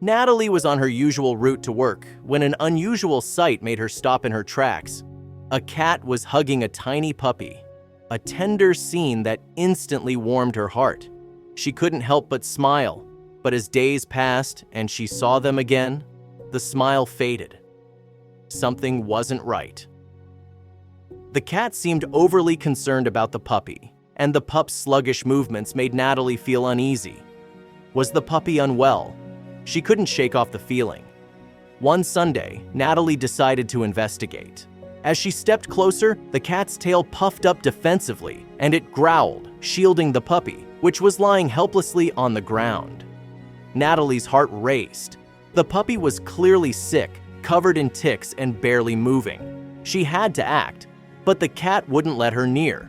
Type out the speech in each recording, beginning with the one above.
Nathalie was on her usual route to work when an unusual sight made her stop in her tracks. A cat was hugging a tiny puppy, a tender scene that instantly warmed her heart. She couldn't help but smile, but as days passed and she saw them again, the smile faded. Something wasn't right. The cat seemed overly concerned about the puppy, and the pup's sluggish movements made Nathalie feel uneasy. Was the puppy unwell? She couldn't shake off the feeling. One Sunday, Nathalie decided to investigate. As she stepped closer, the cat's tail puffed up defensively, and it growled, shielding the puppy, which was lying helplessly on the ground. Nathalie's heart raced. The puppy was clearly sick, covered in ticks and barely moving. She had to act, but the cat wouldn't let her near.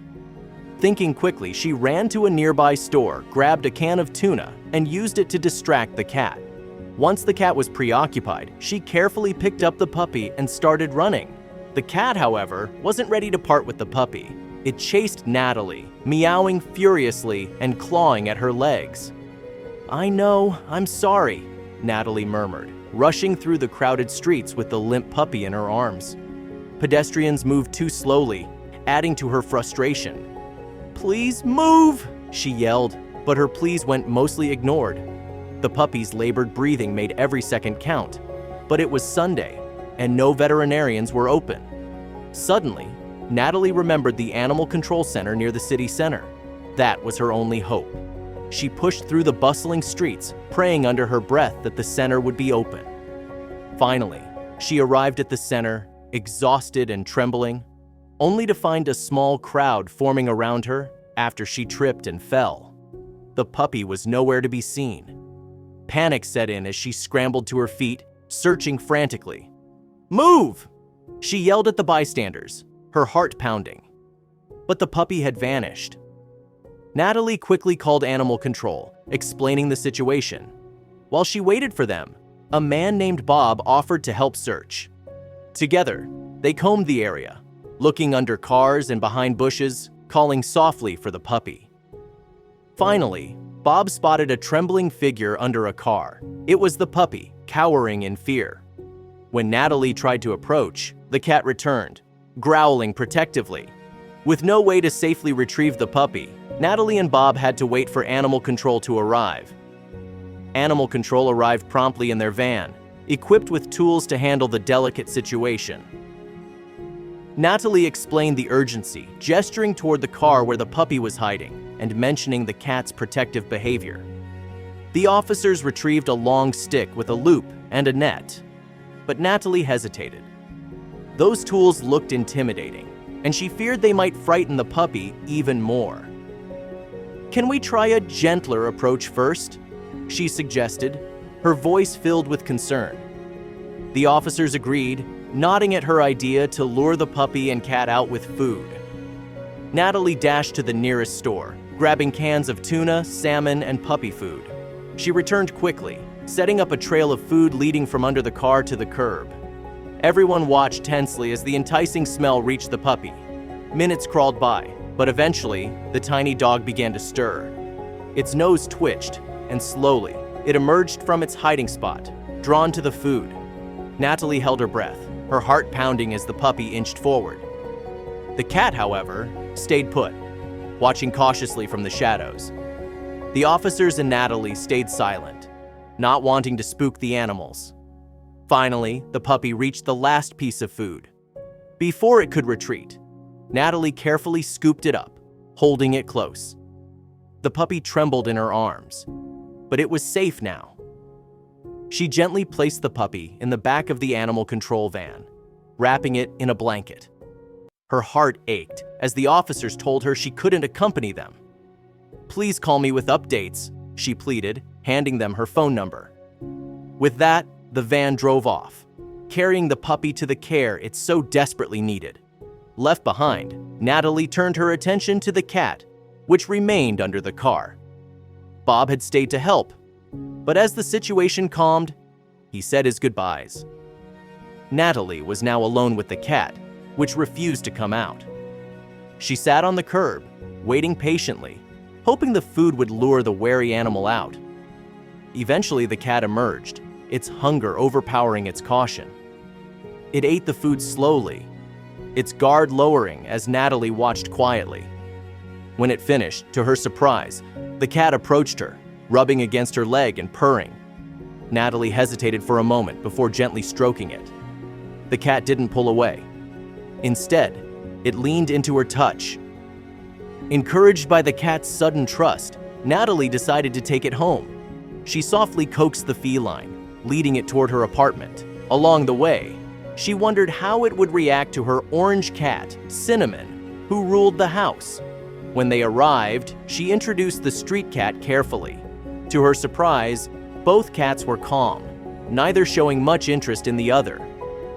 Thinking quickly, she ran to a nearby store, grabbed a can of tuna, and used it to distract the cat. Once the cat was preoccupied, she carefully picked up the puppy and started running. The cat, however, wasn't ready to part with the puppy. It chased Nathalie, meowing furiously and clawing at her legs. "I know, I'm sorry," Nathalie murmured, rushing through the crowded streets with the limp puppy in her arms. Pedestrians moved too slowly, adding to her frustration. "Please move," she yelled, but her pleas went mostly ignored. The puppy's labored breathing made every second count, but it was Sunday, and no veterinarians were open. Suddenly, Nathalie remembered the animal control center near the city center. That was her only hope. She pushed through the bustling streets, praying under her breath that the center would be open. Finally, she arrived at the center, exhausted and trembling, only to find a small crowd forming around her after she tripped and fell. The puppy was nowhere to be seen. Panic set in as she scrambled to her feet, searching frantically. "Move!" she yelled at the bystanders, her heart pounding. But the puppy had vanished. Nathalie quickly called animal control, explaining the situation. While she waited for them, a man named Bob offered to help search. Together, they combed the area, looking under cars and behind bushes, calling softly for the puppy. Finally, Bob spotted a trembling figure under a car. It was the puppy, cowering in fear. When Nathalie tried to approach, the cat returned, growling protectively. With no way to safely retrieve the puppy, Nathalie and Bob had to wait for animal control to arrive. Animal control arrived promptly in their van, equipped with tools to handle the delicate situation. Nathalie explained the urgency, gesturing toward the car where the puppy was hiding and mentioning the cat's protective behavior. The officers retrieved a long stick with a loop and a net, but Nathalie hesitated. Those tools looked intimidating, and she feared they might frighten the puppy even more. "Can we try a gentler approach first?" she suggested, her voice filled with concern. The officers agreed, nodding at her idea to lure the puppy and cat out with food. Nathalie dashed to the nearest store, grabbing cans of tuna, salmon, and puppy food. She returned quickly, setting up a trail of food leading from under the car to the curb. Everyone watched tensely as the enticing smell reached the puppy. Minutes crawled by, but eventually, the tiny dog began to stir. Its nose twitched, and slowly, it emerged from its hiding spot, drawn to the food. Nathalie held her breath, her heart pounding as the puppy inched forward. The cat, however, stayed put, watching cautiously from the shadows. The officers and Nathalie stayed silent, not wanting to spook the animals. Finally, the puppy reached the last piece of food. Before it could retreat, Nathalie carefully scooped it up, holding it close. The puppy trembled in her arms, but it was safe now. She gently placed the puppy in the back of the animal control van, wrapping it in a blanket. Her heart ached as the officers told her she couldn't accompany them. "Please call me with updates," she pleaded, handing them her phone number. With that, the van drove off, carrying the puppy to the care it so desperately needed. Left behind, Nathalie turned her attention to the cat, which remained under the car. Bob had stayed to help, but as the situation calmed, he said his goodbyes. Nathalie was now alone with the cat, which refused to come out. She sat on the curb, waiting patiently, hoping the food would lure the wary animal out. Eventually, the cat emerged, its hunger overpowering its caution. It ate the food slowly, its guard lowering as Nathalie watched quietly. When it finished, to her surprise, the cat approached her, rubbing against her leg and purring. Nathalie hesitated for a moment before gently stroking it. The cat didn't pull away. Instead, it leaned into her touch. Encouraged by the cat's sudden trust, Nathalie decided to take it home. She softly coaxed the feline, leading it toward her apartment. Along the way, she wondered how it would react to her orange cat, Cinnamon, who ruled the house. When they arrived, she introduced the street cat carefully. To her surprise, both cats were calm, neither showing much interest in the other.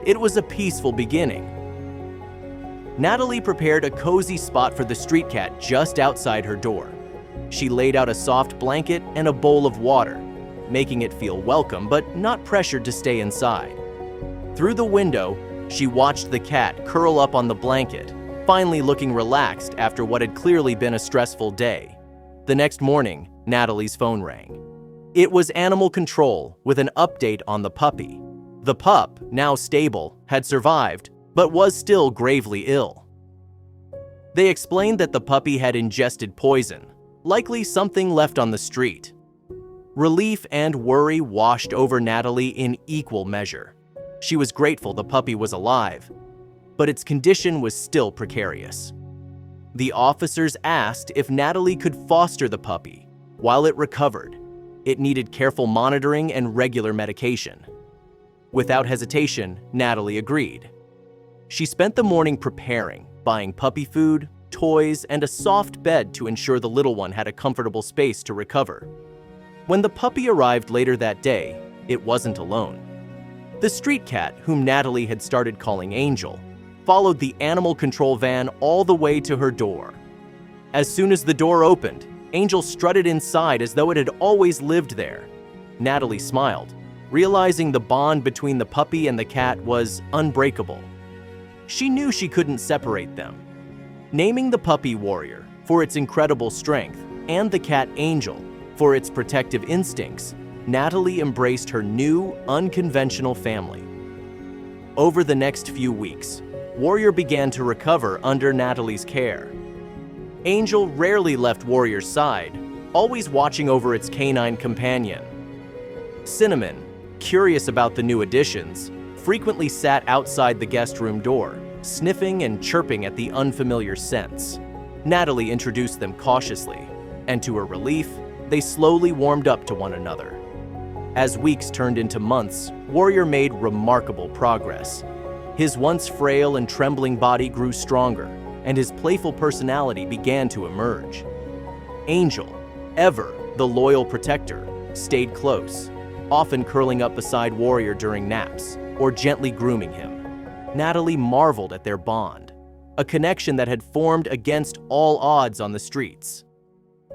It was a peaceful beginning. Nathalie prepared a cozy spot for the street cat just outside her door. She laid out a soft blanket and a bowl of water, making it feel welcome but not pressured to stay inside. Through the window, she watched the cat curl up on the blanket, finally looking relaxed after what had clearly been a stressful day. The next morning, Nathalie's phone rang. It was animal control with an update on the puppy. The pup, now stable, had survived, but was still gravely ill. They explained that the puppy had ingested poison, likely something left on the street. Relief and worry washed over Nathalie in equal measure. She was grateful the puppy was alive, but its condition was still precarious. The officers asked if Nathalie could foster the puppy. While it recovered, it needed careful monitoring and regular medication. Without hesitation, Nathalie agreed. She spent the morning preparing, buying puppy food, toys, and a soft bed to ensure the little one had a comfortable space to recover. When the puppy arrived later that day, it wasn't alone. The street cat, whom Nathalie had started calling Angel, followed the animal control van all the way to her door. As soon as the door opened, Angel strutted inside as though it had always lived there. Nathalie smiled, realizing the bond between the puppy and the cat was unbreakable. She knew she couldn't separate them. Naming the puppy Warrior for its incredible strength and the cat Angel for its protective instincts, Nathalie embraced her new, unconventional family. Over the next few weeks, Warrior began to recover under Nathalie's care. Angel rarely left Warrior's side, always watching over its canine companion. Cinnamon, curious about the new additions, frequently sat outside the guest room door, sniffing and chirping at the unfamiliar scents. Nathalie introduced them cautiously, and to her relief, they slowly warmed up to one another. As weeks turned into months, Warrior made remarkable progress. His once frail and trembling body grew stronger, and his playful personality began to emerge. Angel, ever the loyal protector, stayed close, often curling up beside Warrior during naps or gently grooming him. Nathalie marveled at their bond, a connection that had formed against all odds on the streets.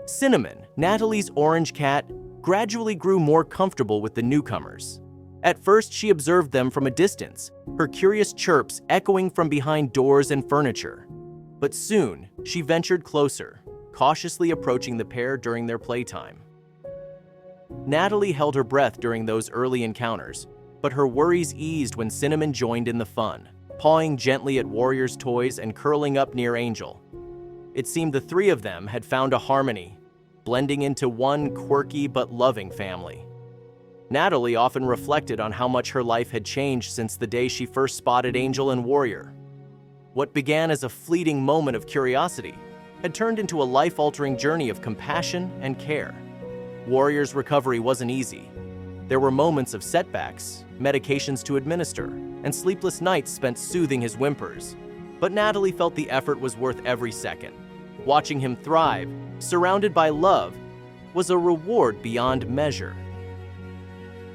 Cinnamon, Nathalie's orange cat, gradually grew more comfortable with the newcomers. At first, she observed them from a distance, her curious chirps echoing from behind doors and furniture. But soon, she ventured closer, cautiously approaching the pair during their playtime. Nathalie held her breath during those early encounters, but her worries eased when Cinnamon joined in the fun, pawing gently at Warrior's toys and curling up near Angel. It seemed the three of them had found a harmony, blending into one quirky but loving family. Nathalie often reflected on how much her life had changed since the day she first spotted Angel and Warrior. What began as a fleeting moment of curiosity had turned into a life-altering journey of compassion and care. Warrior's recovery wasn't easy. There were moments of setbacks, medications to administer, and sleepless nights spent soothing his whimpers. But Nathalie felt the effort was worth every second. Watching him thrive, surrounded by love, was a reward beyond measure.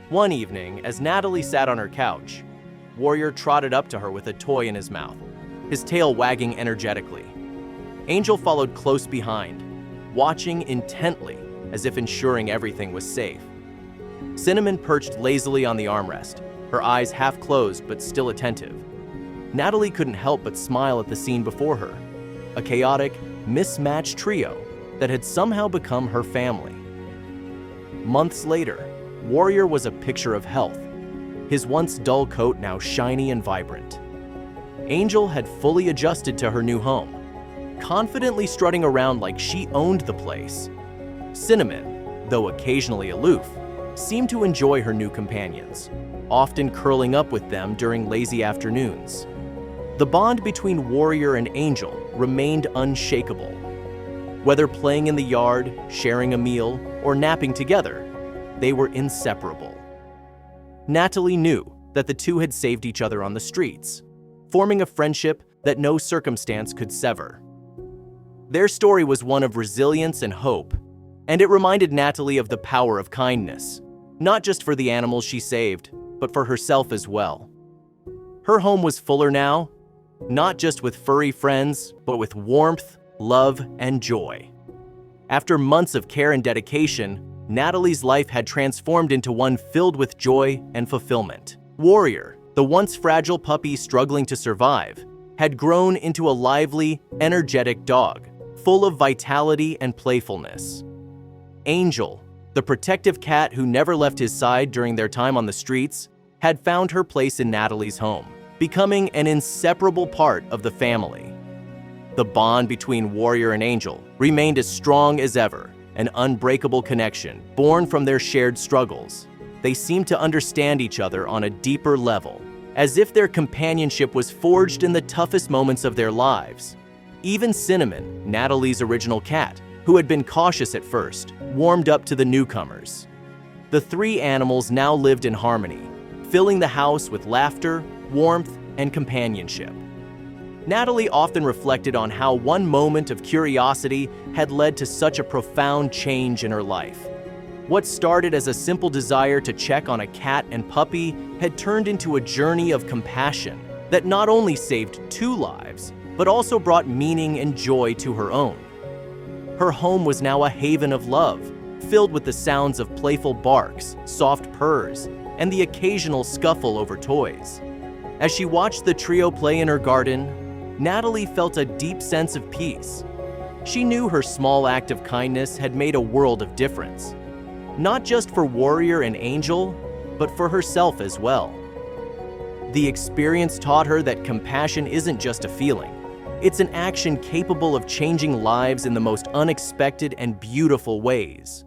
One evening, as Nathalie sat on her couch, Warrior trotted up to her with a toy in his mouth, his tail wagging energetically. Angel followed close behind, watching intently as if ensuring everything was safe. Cinnamon perched lazily on the armrest, her eyes half closed but still attentive. Nathalie couldn't help but smile at the scene before her, a chaotic, mismatched trio that had somehow become her family. Months later, Warrior was a picture of health, his once dull coat now shiny and vibrant. Angel had fully adjusted to her new home, confidently strutting around like she owned the place. Cinnamon, though occasionally aloof, seemed to enjoy her new companions, often curling up with them during lazy afternoons. The bond between Warrior and Angel remained unshakable. Whether playing in the yard, sharing a meal, or napping together, they were inseparable. Nathalie knew that the two had saved each other on the streets, forming a friendship that no circumstance could sever. Their story was one of resilience and hope, and it reminded Nathalie of the power of kindness, not just for the animals she saved, but for herself as well. Her home was fuller now, not just with furry friends, but with warmth, love, and joy. After months of care and dedication, Nathalie's life had transformed into one filled with joy and fulfillment. Warrior, the once fragile puppy struggling to survive, had grown into a lively, energetic dog, full of vitality and playfulness. Angel, the protective cat who never left his side during their time on the streets, had found her place in Nathalie's home, becoming an inseparable part of the family. The bond between Warrior and Angel remained as strong as ever, an unbreakable connection born from their shared struggles. They seemed to understand each other on a deeper level, as if their companionship was forged in the toughest moments of their lives. Even Cinnamon, Nathalie's original cat, who had been cautious at first, warmed up to the newcomers. The three animals now lived in harmony, filling the house with laughter, warmth, and companionship. Nathalie often reflected on how one moment of curiosity had led to such a profound change in her life. What started as a simple desire to check on a cat and puppy had turned into a journey of compassion that not only saved two lives, but also brought meaning and joy to her own. Her home was now a haven of love, filled with the sounds of playful barks, soft purrs, and the occasional scuffle over toys. As she watched the trio play in her garden, Nathalie felt a deep sense of peace. She knew her small act of kindness had made a world of difference, not just for Warrior and Angel, but for herself as well. The experience taught her that compassion isn't just a feeling. It's an action capable of changing lives in the most unexpected and beautiful ways.